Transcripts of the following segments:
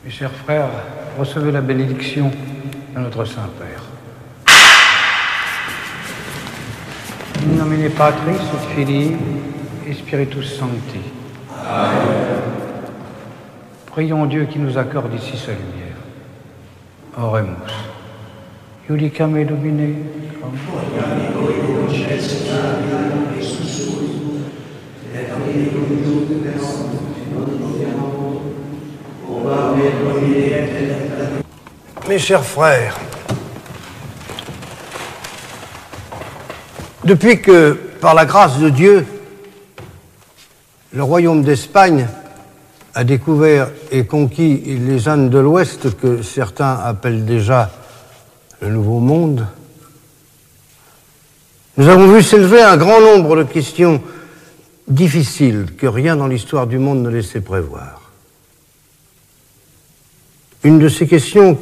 Mes chers frères, recevez la bénédiction de notre Saint-Père. In nomine Patris et Filii et Spiritus Sancti. Amen. Prions Dieu qui nous accorde ici sa lumière. Oremus. Iudicam et Domine. Mes chers frères, depuis que, par la grâce de Dieu, le royaume d'Espagne a découvert et conquis les Indes de l'Ouest, que certains appellent déjà le Nouveau Monde, nous avons vu s'élever un grand nombre de questions difficiles que rien dans l'histoire du monde ne laissait prévoir. Une de ces questions,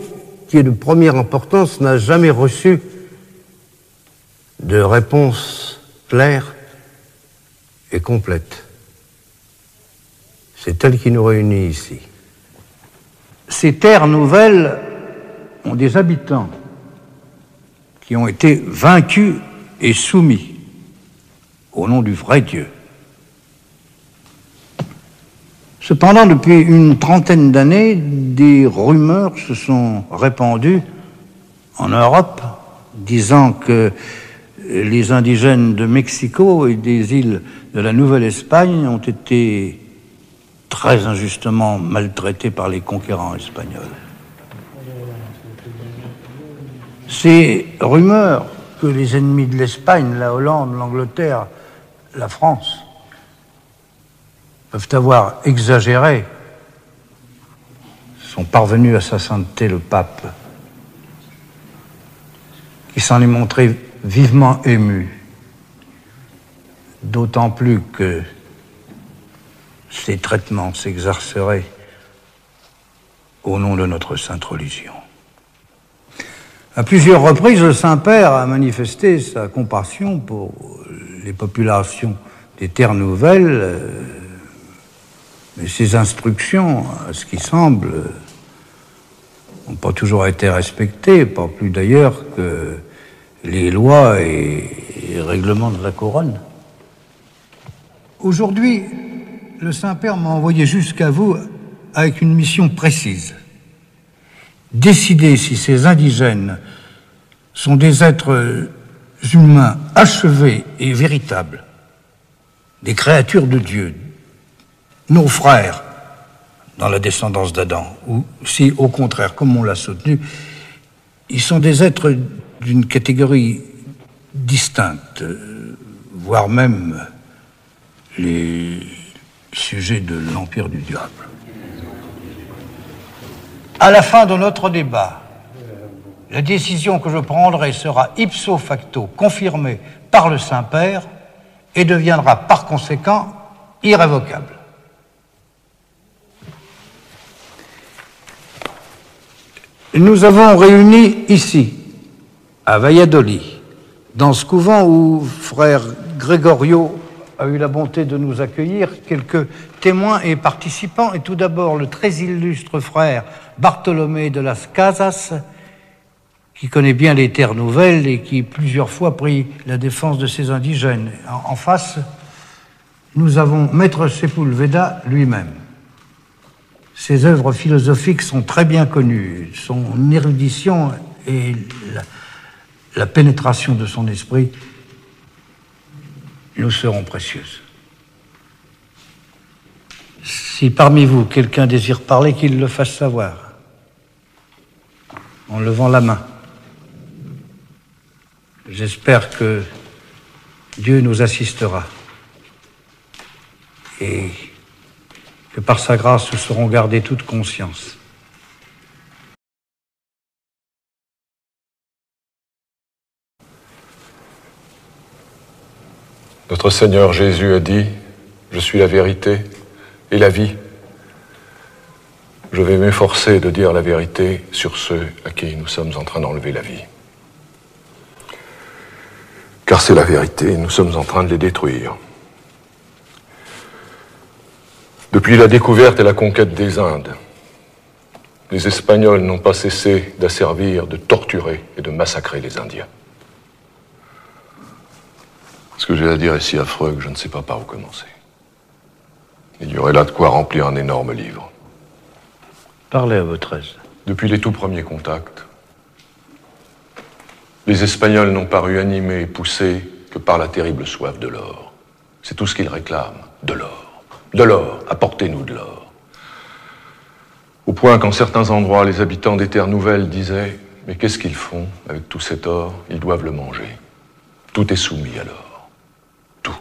qui est de première importance, n'a jamais reçu de réponse claire et complète. C'est elle qui nous réunit ici. Ces terres nouvelles ont des habitants qui ont été vaincus et soumis au nom du vrai Dieu. Cependant, depuis une trentaine d'années, des rumeurs se sont répandues en Europe, disant que les indigènes de Mexico et des îles de la Nouvelle-Espagne ont été très injustement maltraités par les conquérants espagnols. Ces rumeurs que les ennemis de l'Espagne, la Hollande, l'Angleterre, la France, peuvent avoir exagéré, sont parvenus à sa sainteté le pape, qui s'en est montré vivement ému, d'autant plus que ces traitements s'exerceraient au nom de notre sainte religion. À plusieurs reprises, le Saint-Père a manifesté sa compassion pour les populations des terres nouvelles, mais ses instructions, à ce qui semble, n'ont pas toujours été respectées, pas plus d'ailleurs que les lois et règlements de la couronne. Aujourd'hui, le Saint-Père m'a envoyé jusqu'à vous avec une mission précise. Décider si ces indigènes sont des êtres humains achevés et véritables, des créatures de Dieu, nos frères dans la descendance d'Adam, ou si, au contraire, comme on l'a soutenu, ils sont des êtres d'une catégorie distincte, voire même les sujets de l'empire du diable. À la fin de notre débat, la décision que je prendrai sera ipso facto confirmée par le Saint-Père et deviendra par conséquent irrévocable. Nous avons réuni ici, à Valladolid, dans ce couvent où frère Gregorio a eu la bonté de nous accueillir, quelques témoins et participants, et tout d'abord le très illustre frère Bartolomé de las Casas, qui connaît bien les terres nouvelles et qui plusieurs fois prit la défense de ces indigènes. En face, nous avons Maître Sepúlveda lui-même. Ses œuvres philosophiques sont très bien connues. Son érudition et la pénétration de son esprit nous seront précieuses. Si parmi vous, quelqu'un désire parler, qu'il le fasse savoir, en levant la main. J'espère que Dieu nous assistera et que par sa grâce, nous saurons garder toute conscience. Notre Seigneur Jésus a dit « Je suis la vérité et la vie ». Je vais m'efforcer de dire la vérité sur ceux à qui nous sommes en train d'enlever la vie. Car c'est la vérité, nous sommes en train de les détruire. Depuis la découverte et la conquête des Indes, Les Espagnols n'ont pas cessé d'asservir, de torturer et de massacrer les Indiens. Ce que j'ai à dire est si affreux que je ne sais pas par où commencer. Il y aurait là de quoi remplir un énorme livre. Parlez à votre aise. Depuis les tout premiers contacts, les Espagnols n'ont paru animés et poussés que par la terrible soif de l'or. C'est tout ce qu'ils réclament, de l'or. De l'or, apportez-nous de l'or. Au point qu'en certains endroits, les habitants des terres nouvelles disaient « Mais qu'est-ce qu'ils font avec tout cet or? Ils doivent le manger. » Tout est soumis à l'or. Tout.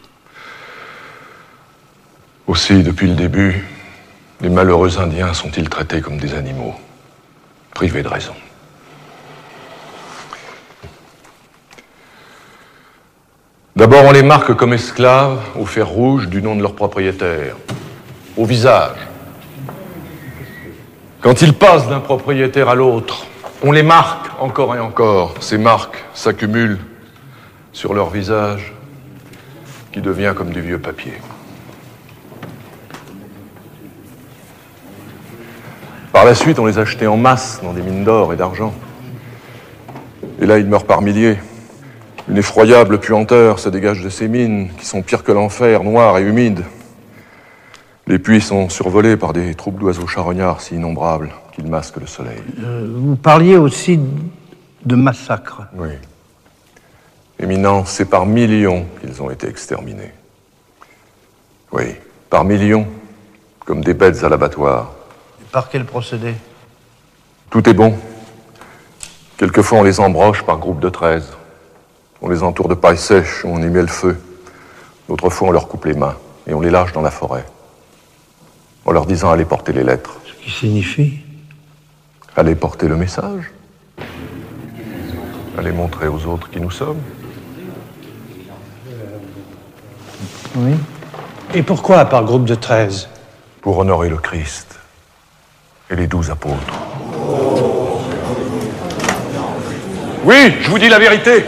Aussi, depuis le début, les malheureux Indiens sont-ils traités comme des animaux, privés de raison. D'abord, on les marque comme esclaves au fer rouge du nom de leur propriétaire, au visage. Quand ils passent d'un propriétaire à l'autre, on les marque encore et encore. Ces marques s'accumulent sur leur visage qui devient comme du vieux papier. Par la suite, on les achetait en masse dans des mines d'or et d'argent. Et là, ils meurent par milliers. Une effroyable puanteur se dégage de ces mines qui sont pires que l'enfer, noires et humides. Les puits sont survolés par des troupes d'oiseaux charognards si innombrables qu'ils masquent le soleil. Vous parliez aussi de massacres. Oui. Éminence, c'est par millions qu'ils ont été exterminés. Oui, par millions, comme des bêtes à l'abattoir. Et par quel procédé? Tout est bon. Quelquefois, on les embroche par groupe de 13. On les entoure de paille sèche, on y met le feu. D'autres fois, on leur coupe les mains et on les lâche dans la forêt. En leur disant allez porter les lettres. Ce qui signifie? Allez porter le message. Allez montrer aux autres qui nous sommes. Oui. Et pourquoi par groupe de 13? Pour honorer le Christ et les 12 apôtres. Oui, je vous dis la vérité.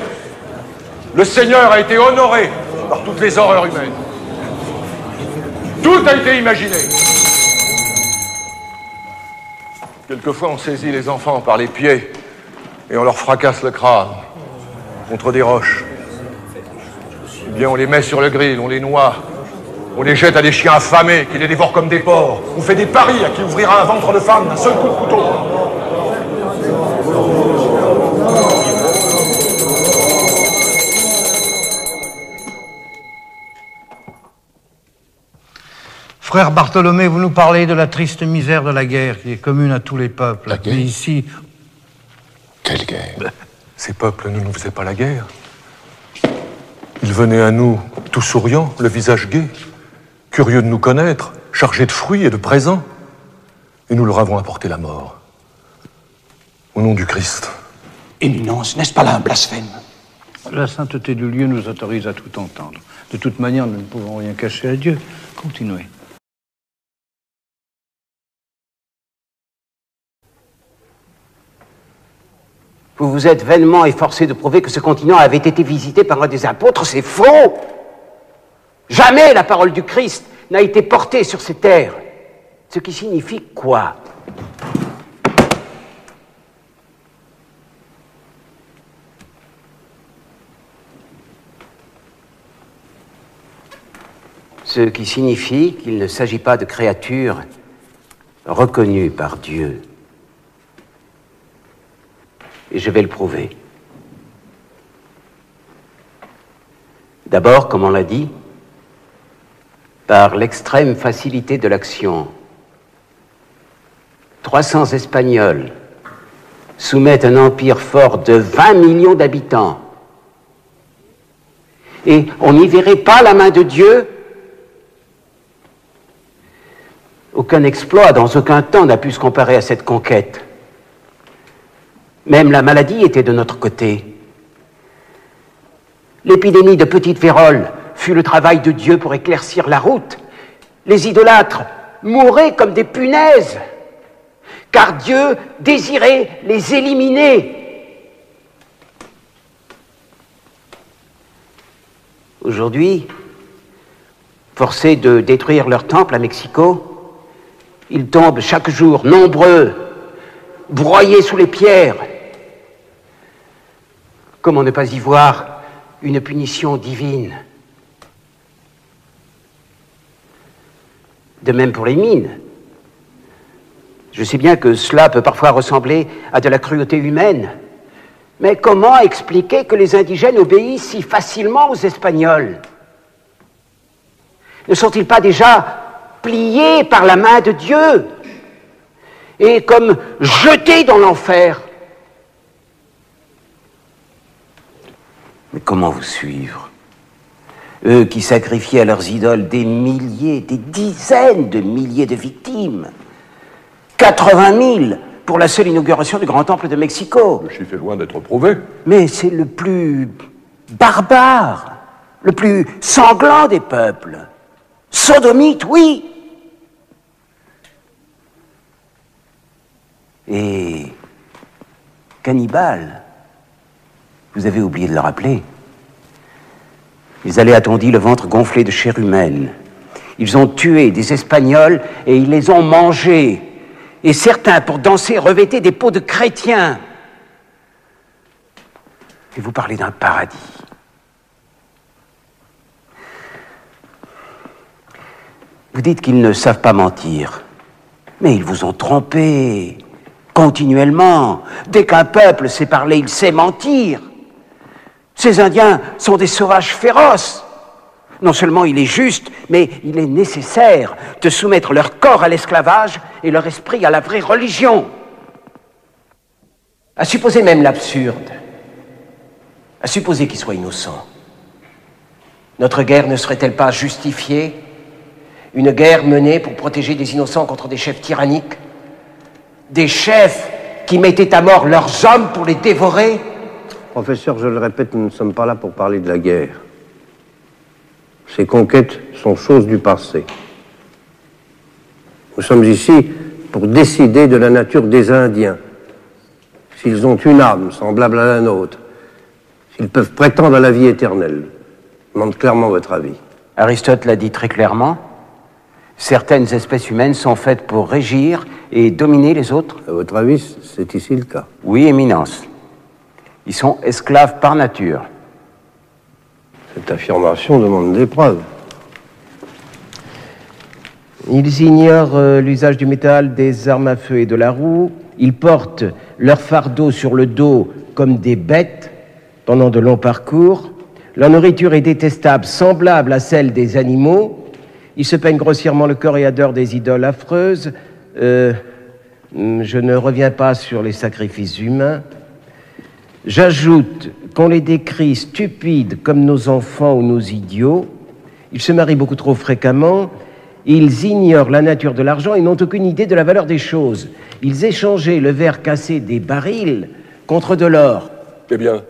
Le Seigneur a été honoré par toutes les horreurs humaines. Tout a été imaginé. Quelquefois, on saisit les enfants par les pieds et on leur fracasse le crâne contre des roches. Eh bien, on les met sur le grill, on les noie, on les jette à des chiens affamés qui les dévorent comme des porcs. On fait des paris à qui ouvrira un ventre de femme d'un seul coup de couteau. Frère Bartholomé, vous nous parlez de la triste misère de la guerre qui est commune à tous les peuples. La guerre? Mais ici... Quelle guerre? Ces peuples ne nous faisaient pas la guerre. Ils venaient à nous tout souriants, le visage gai, curieux de nous connaître, chargés de fruits et de présents. Et nous leur avons apporté la mort. Au nom du Christ. Éminence, n'est-ce pas là un blasphème? La sainteté du lieu nous autorise à tout entendre. De toute manière, nous ne pouvons rien cacher à Dieu. Continuez. Vous vous êtes vainement efforcé de prouver que ce continent avait été visité par un des apôtres. C'est faux! Jamais la parole du Christ n'a été portée sur ces terres. Ce qui signifie quoi? Ce qui signifie qu'il ne s'agit pas de créatures reconnues par Dieu. Et je vais le prouver. D'abord, comme on l'a dit, par l'extrême facilité de l'action. 300 Espagnols soumettent un empire fort de 20 millions d'habitants. Et on n'y verrait pas la main de Dieu. Aucun exploit dans aucun temps n'a pu se comparer à cette conquête. Même la maladie était de notre côté. L'épidémie de petite vérole fut le travail de Dieu pour éclaircir la route. Les idolâtres mouraient comme des punaises, car Dieu désirait les éliminer. Aujourd'hui, forcés de détruire leur temple à Mexico, ils tombent chaque jour nombreux broyés sous les pierres. Comment ne pas y voir une punition divine? De même pour les mines. Je sais bien que cela peut parfois ressembler à de la cruauté humaine, mais comment expliquer que les indigènes obéissent si facilement aux Espagnols? Ne sont-ils pas déjà pliés par la main de Dieu et comme jetés dans l'enfer? Mais comment vous suivre? Eux qui sacrifiaient à leurs idoles des milliers, des dizaines de milliers de victimes. 80 000 pour la seule inauguration du Grand Temple de Mexico. Le chiffre est loin d'être prouvé. Mais c'est le plus barbare, le plus sanglant des peuples. Sodomite, oui. Et cannibale, vous avez oublié de le rappeler. Ils allaient, a-t-on dit, le ventre gonflé de chair humaine. Ils ont tué des Espagnols et ils les ont mangés. Et certains, pour danser, revêtaient des peaux de chrétiens. Et vous parlez d'un paradis. Vous dites qu'ils ne savent pas mentir. Mais ils vous ont trompé continuellement. Dès qu'un peuple sait parler, il sait mentir. Ces Indiens sont des sauvages féroces. Non seulement il est juste, mais il est nécessaire de soumettre leur corps à l'esclavage et leur esprit à la vraie religion. À supposer même l'absurde, à supposer qu'ils soient innocents, notre guerre ne serait-elle pas justifiée? Une guerre menée pour protéger des innocents contre des chefs tyranniques? Des chefs qui mettaient à mort leurs hommes pour les dévorer? Professeur, je le répète, nous ne sommes pas là pour parler de la guerre. Ces conquêtes sont choses du passé. Nous sommes ici pour décider de la nature des Indiens. S'ils ont une âme semblable à la nôtre, s'ils peuvent prétendre à la vie éternelle. Je demande clairement votre avis. Aristote l'a dit très clairement. Certaines espèces humaines sont faites pour régir et dominer les autres. À votre avis, c'est ici le cas? Oui, Éminence. Ils sont esclaves par nature. Cette affirmation demande des preuves. Ils ignorent l'usage du métal, des armes à feu et de la roue. Ils portent leur fardeau sur le dos comme des bêtes pendant de longs parcours. Leur nourriture est détestable, semblable à celle des animaux. Ils se peignent grossièrement le corps et adorent des idoles affreuses. Je ne reviens pas sur les sacrifices humains. J'ajoute qu'on les décrit stupides comme nos enfants ou nos idiots. Ils se marient beaucoup trop fréquemment. Ils ignorent la nature de l'argent et n'ont aucune idée de la valeur des choses. Ils échangeaient le verre cassé des barils contre de l'or. Eh bien,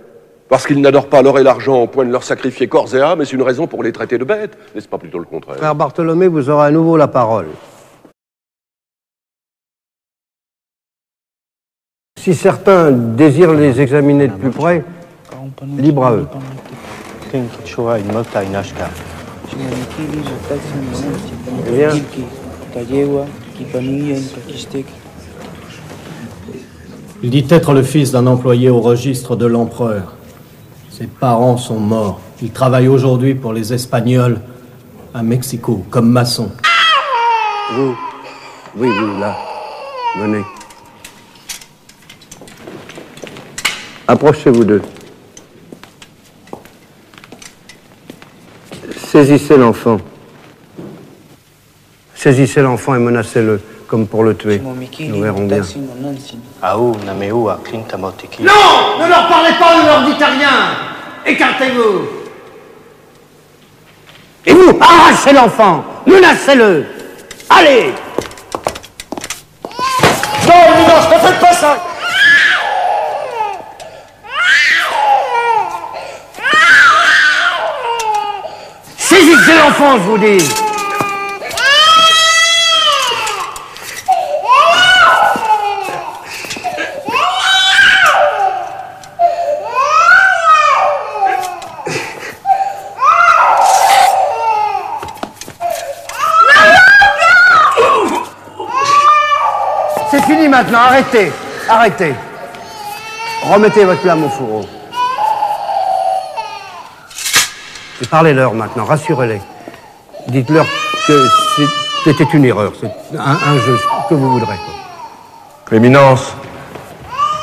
parce qu'ils n'adorent pas l'or et l'argent au point de leur sacrifier corps et âme, est-ce une raison pour les traiter de bêtes? N'est-ce pas plutôt le contraire? Frère Bartholomé, vous aurez à nouveau la parole. Si certains désirent les examiner de plus près, libre à eux. Eh bien, il dit être le fils d'un employé au registre de l'empereur. Ses parents sont morts. Il travaille aujourd'hui pour les Espagnols à Mexico, comme maçon. vous, oui, vous, là, venez. Approchez-vous d'eux. Saisissez l'enfant. Saisissez l'enfant et menacez-le, comme pour le tuer. Nous verrons bien. Non, ne leur parlez pas, ne leur dites rien. Écartez-vous. Et vous, arrachez l'enfant, menacez-le. Allez! Non, Éminence, ne faites pas ça. Saisissez l'enfant, je vous dis. C'est fini maintenant, arrêtez. Arrêtez. Remettez votre lame au fourreau. Et parlez-leur maintenant, rassurez-les. Dites-leur que c'était une erreur, c'est un jeu, ce que vous voudrez. Éminence,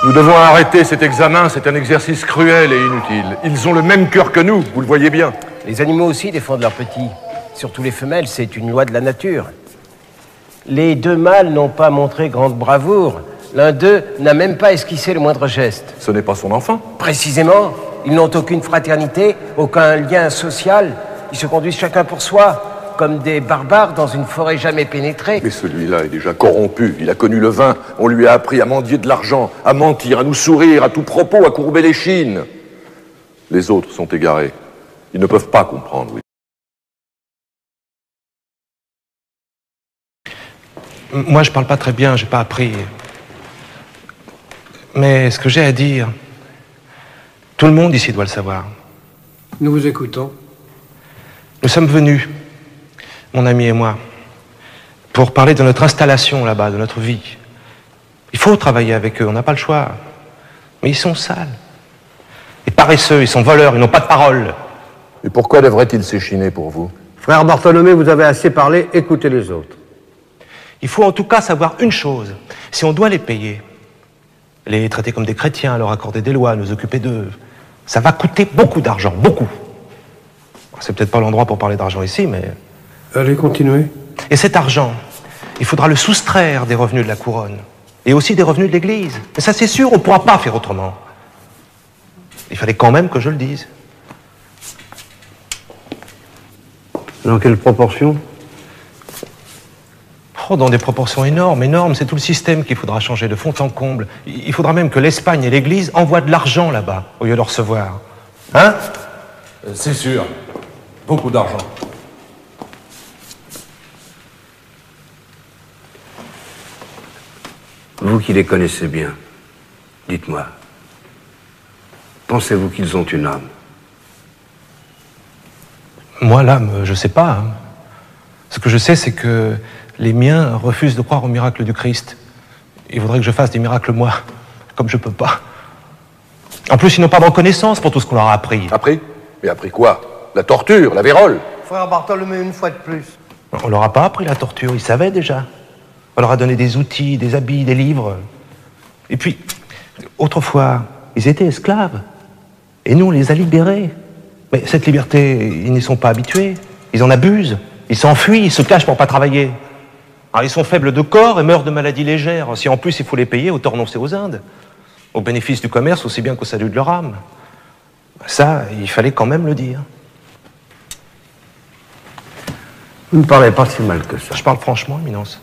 nous devons arrêter cet examen, c'est un exercice cruel et inutile. Ils ont le même cœur que nous, vous le voyez bien. Les animaux aussi défendent leurs petits. Surtout les femelles, c'est une loi de la nature. Les deux mâles n'ont pas montré grande bravoure. L'un d'eux n'a même pas esquissé le moindre geste. Ce n'est pas son enfant. Précisément, ils n'ont aucune fraternité, aucun lien social. Ils se conduisent chacun pour soi, comme des barbares dans une forêt jamais pénétrée. Mais celui-là est déjà corrompu. Il a connu le vin. On lui a appris à mendier de l'argent, à mentir, à nous sourire, à tout propos, à courber les chines. Les autres sont égarés. Ils ne peuvent pas comprendre, oui. Moi, je parle pas très bien, j'ai pas appris. Mais ce que j'ai à dire, tout le monde ici doit le savoir. Nous vous écoutons. Nous sommes venus, mon ami et moi, pour parler de notre installation là-bas, de notre vie. Il faut travailler avec eux, on n'a pas le choix. Mais ils sont sales. Et paresseux, ils sont voleurs, ils n'ont pas de parole. Et pourquoi devrait-il s'échiner pour vous? Frère Bartholomé, vous avez assez parlé, écoutez les autres. Il faut en tout cas savoir une chose. Si on doit les payer, les traiter comme des chrétiens, leur accorder des lois, nous occuper d'eux, ça va coûter beaucoup d'argent, beaucoup. C'est peut-être pas l'endroit pour parler d'argent ici, mais... Allez, continuez. Et cet argent, il faudra le soustraire des revenus de la couronne, et aussi des revenus de l'Église. Et ça, c'est sûr, on ne pourra pas faire autrement. Il fallait quand même que je le dise. Dans quelle proportion? Oh, dans des proportions énormes, énormes. C'est tout le système qu'il faudra changer de fond en comble. Il faudra même que l'Espagne et l'Église envoient de l'argent là-bas, au lieu de recevoir. Hein? C'est sûr. Beaucoup d'argent. Vous qui les connaissez bien, dites-moi, pensez-vous qu'ils ont une âme? Moi, l'âme, je sais pas. Hein. Ce que je sais, c'est que les miens refusent de croire au miracle du Christ. Il faudrait que je fasse des miracles, moi, comme je peux pas. En plus, ils n'ont pas de reconnaissance pour tout ce qu'on leur a appris. Appris? Mais appris quoi? La torture, la vérole? Frère Bartholomé, une fois de plus. On leur a pas appris la torture, ils savaient déjà. On leur a donné des outils, des habits, des livres. Et puis, autrefois, ils étaient esclaves. Et nous, on les a libérés. Mais cette liberté, ils n'y sont pas habitués. Ils en abusent. Ils s'enfuient, ils se cachent pour pas travailler. Alors, ils sont faibles de corps et meurent de maladies légères. Si en plus il faut les payer, autant renoncer aux Indes. Au bénéfice du commerce aussi bien qu'au salut de leur âme. Ça, il fallait quand même le dire. Vous ne parlez pas si mal que ça. Je parle franchement, Éminence.